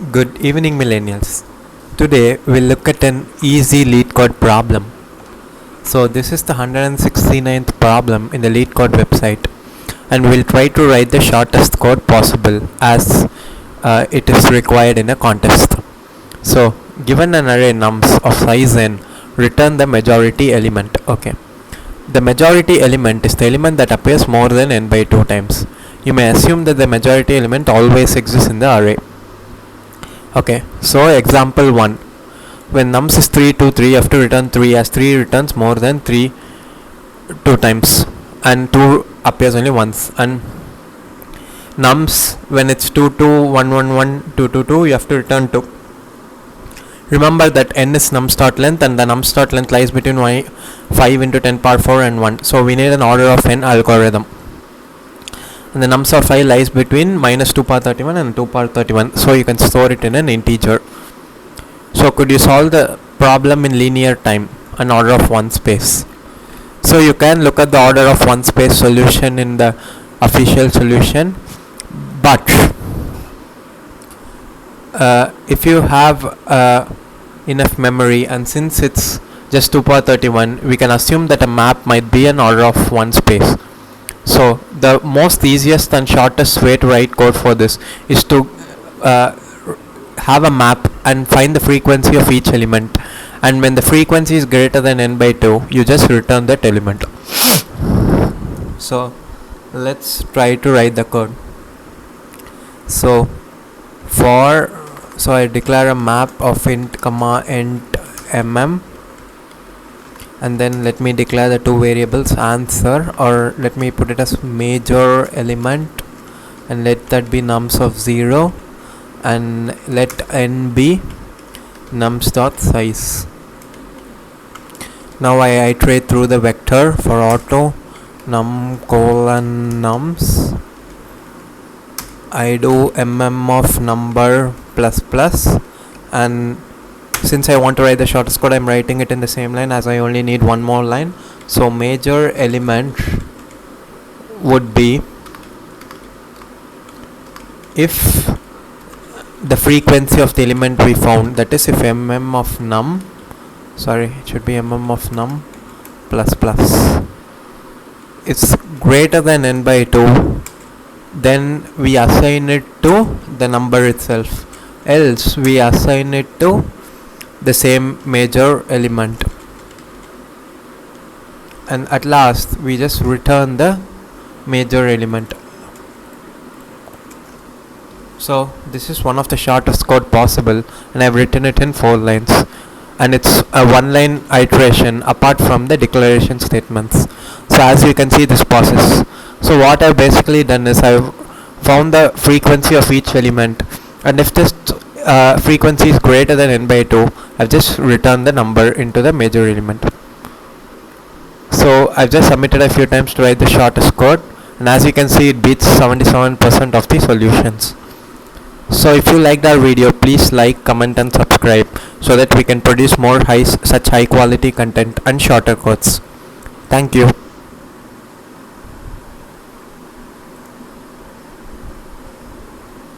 Good evening, millennials. Today we'll look at an easy lead code problem. So this is the 169th problem in the lead code website, and we'll try to write the shortest code possible as it is required in a contest. So given an array nums of size n, return the majority element. Okay. The majority element is the element that appears more than n by 2 times. You may assume that the majority element always exists in the array. Okay, so example 1. When nums is 3, 2, 3, you have to return 3 as 3 returns more than 3 2 times and 2 appears only once. And nums when it's 2, 2, 1, 1, 1, 2, 2, 2, you have to return 2. Remember that n is nums.length and the nums.length lies between 5 into 10 power 4 and 1. So we need an order of n algorithm. And the nums of 5 lies between minus 2 power 31 and 2 power 31. So you can store it in an integer. So could you solve the problem in linear time, an order of 1 space? So you can look at the order of 1 space solution in the official solution. But if you have enough memory, and since it's just 2 power 31, we can assume that a map might be an order of 1 space. So the most easiest and shortest way to write code for this is to have a map and find the frequency of each element, and when the frequency is greater than n by 2, you just return that element. So let's try to write the code. So I declare a map of int comma int mm, and then let me declare the two variables answer, or let me put it as major element, and let that be nums of 0, and let n be nums.size. Now I iterate through the vector for auto num colon nums. I do of number plus plus, and since I want to write the shortest code, I'm writing it in the same line as I only need one more line. So major element would be if the frequency of the element we found, that is if of num, it should be of num plus plus, it's greater than n by 2, then we assign it to the number itself, else we assign it to the same major element, and at last we just return the major element. So this is one of the shortest code possible, and I've written it in 4 lines, and it's a 1-line iteration apart from the declaration statements. So as you can see this process, so what I've basically done is I've found the frequency of each element, and if this frequency is greater than n by 2, I've just returned the number into the major element. So I've just submitted a few times to write the shortest code, and as you can see, it beats 77% of the solutions. So if you liked our video, please like, comment and subscribe so that we can produce more such high quality content and shorter codes. Thank you.